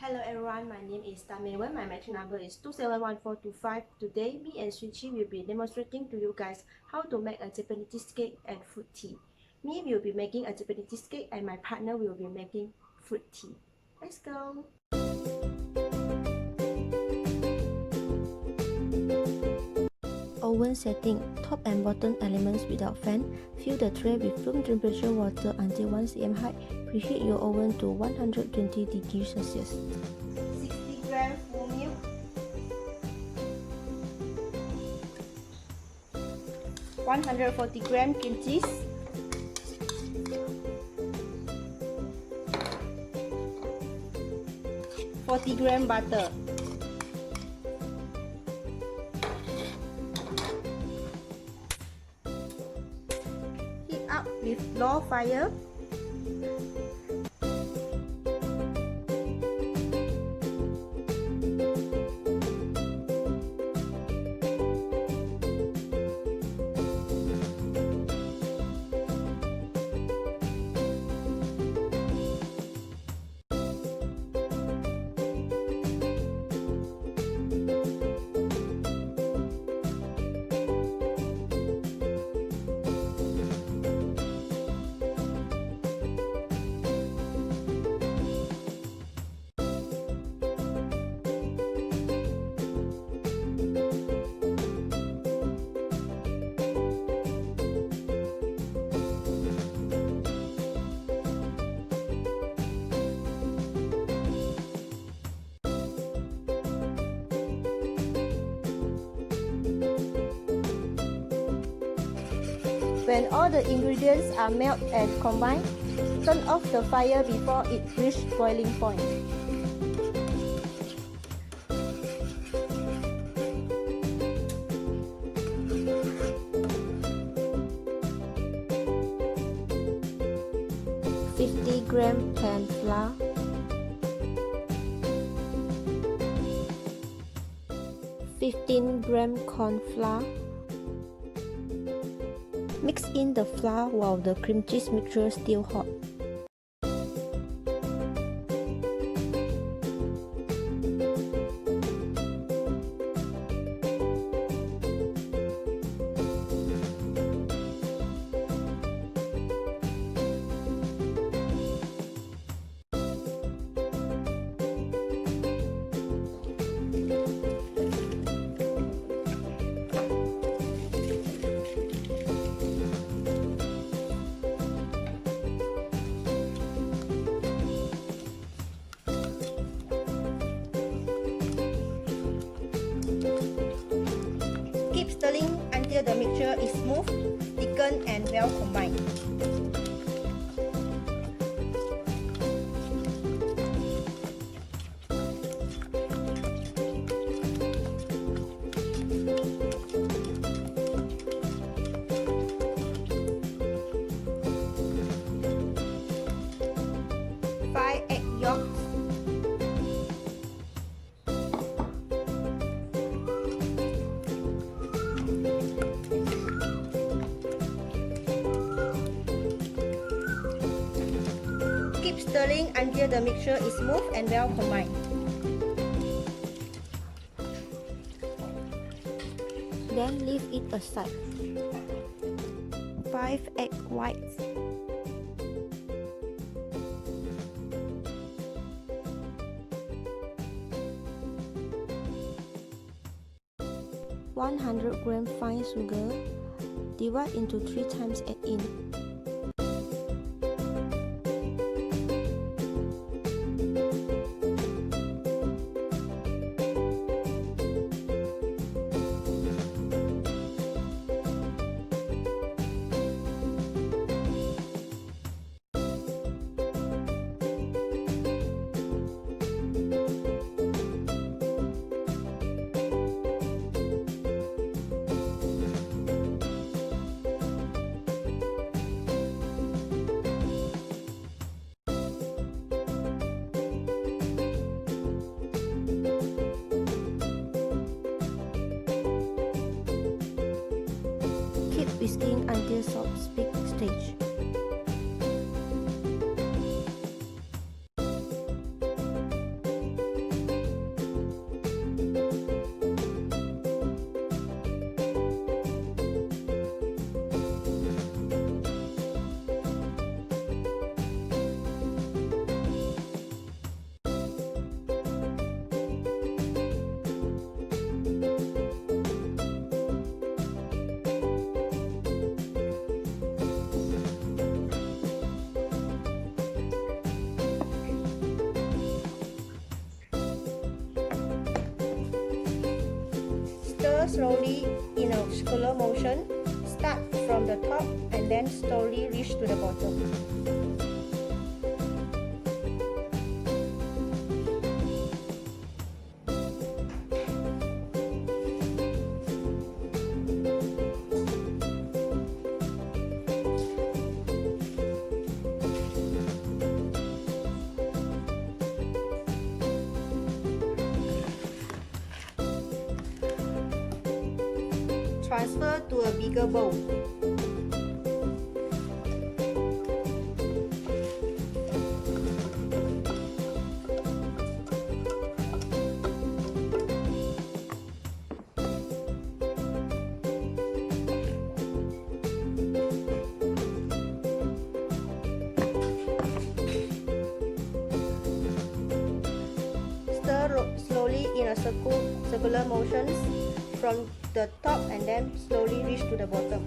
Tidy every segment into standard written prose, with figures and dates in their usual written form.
Hello everyone, my name is Mei Wen. My metric number is 271425. Today, me and Shui Chee will be demonstrating to you guys how to make a Japanese cheesecake and fruit tea. Me will be making a Japanese cheesecake and my partner will be making fruit tea. Let's go! Oven setting. Top and bottom elements without fan. Fill the tray with room temperature water until 1 cm height. Preheat your oven to 120 degrees Celsius. 60 grams full milk. 140 grams cream cheese. 40 grams butter. Heat up with low fire. When all the ingredients are melted and combined, turn off the fire before it reaches boiling point. (50 grams pan flour), 15 grams corn flour. Mix in the flour while the cream cheese mixture is still hot. Keep stirring until the mixture is smooth, thickened and well combined. Five egg yolks. Keep stirring until the mixture is smooth and well combined. Then leave it aside. 5 egg whites. 100 grams fine sugar. Divide into 3 times, add in. Whisking until soft peak stage. Stir slowly in a circular motion. Start from the top and then slowly reach to the bottom. Transfer to a bigger bowl. Stir slowly in a circular motions from the top and then slowly reach to the bottom.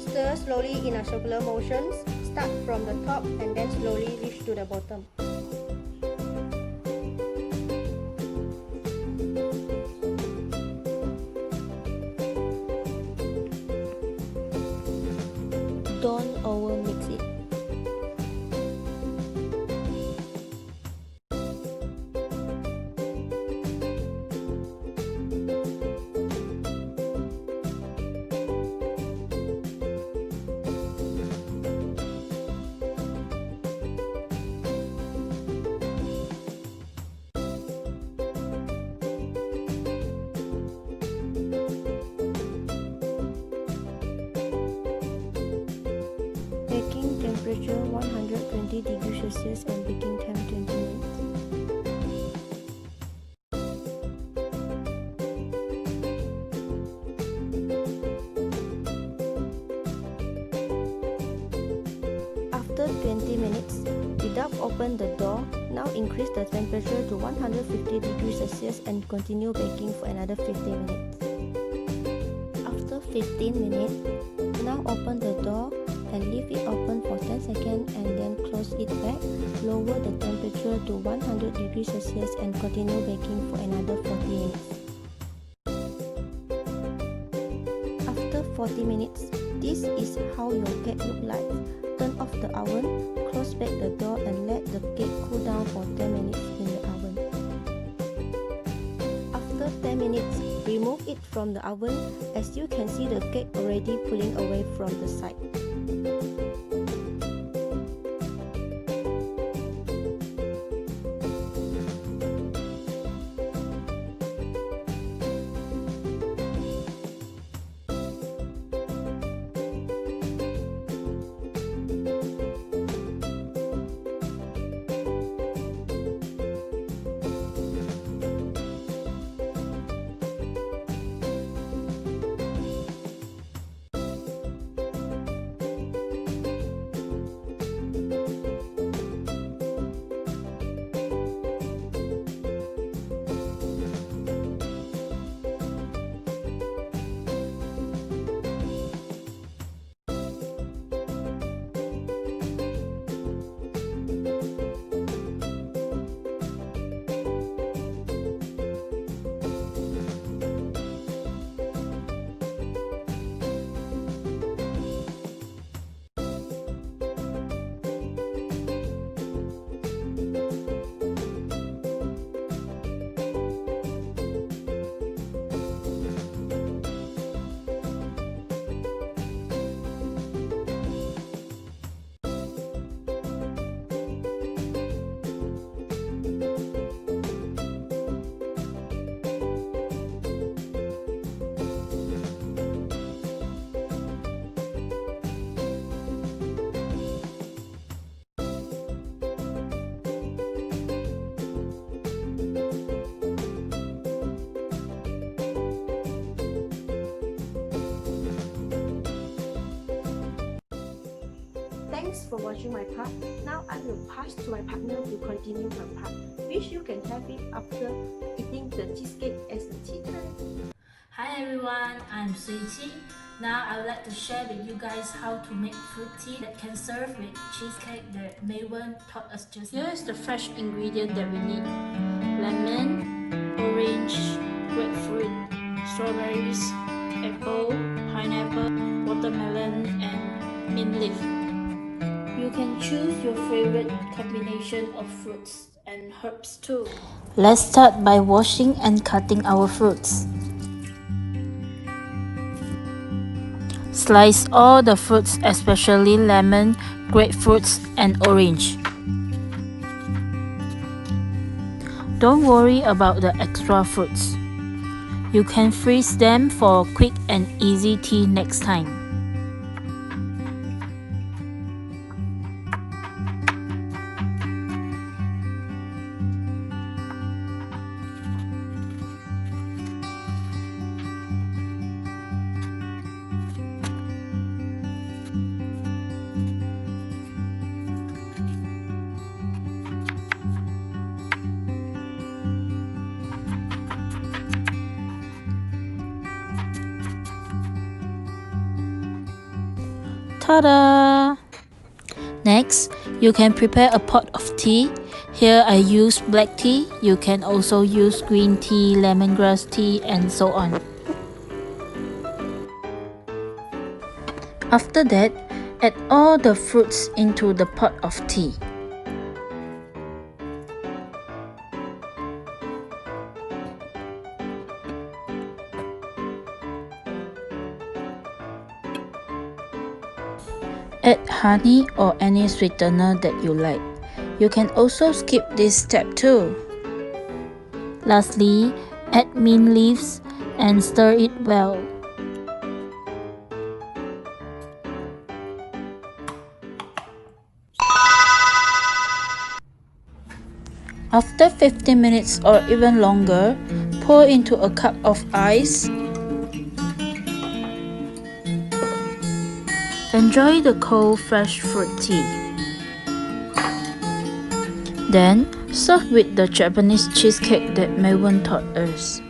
Stir slowly in a circular motions. Start from the top and then slowly reach to the bottom. Don't over mix it. Baking temperature 120 degrees Celsius and baking time 20 minutes. After 20 minutes, without open the door, now increase the temperature to 150 degrees Celsius and continue baking for another 15 minutes. After 15 minutes, now open the door and leave it open for 10 seconds and then close it back. Lower the temperature to 100 degrees Celsius and continue baking for another 40 minutes. After 40 minutes, this is how your cake look like. Turn off the oven, close back the door and let the cake cool down for 10 minutes in the oven. After 10 minutes, remove it from the oven. As you can see, the cake already pulling away from the side. for watching my part. Now I will pass to my partner to continue her part, which you can have it after eating the cheesecake as a tea time. Hi everyone, I'm Shui Chee. Now I would like to share with you guys how to make fruit tea that can serve with cheesecake that Mei Wen taught us just now. Here is the fresh ingredient that we need: lemon, orange, grapefruit, strawberries, apple, pineapple, watermelon, and mint leaf. You can choose your favorite combination of fruits and herbs too. Let's start by washing and cutting our fruits. Slice all the fruits, especially lemon, grapefruits, and orange. Don't worry about the extra fruits. You can freeze them for quick and easy tea next time. Ta-da! Next, you can prepare a pot of tea. Here I use black tea. You can also use green tea, lemongrass tea, and so on. After that, add all the fruits into the pot of tea. Add honey or any sweetener that you like. You can also skip this step too. Lastly, add mint leaves and stir it well. After 15 minutes or even longer, pour into a cup of ice. Enjoy the cold fresh fruit tea. Then serve with the Japanese cheesecake that Mei Wen taught us.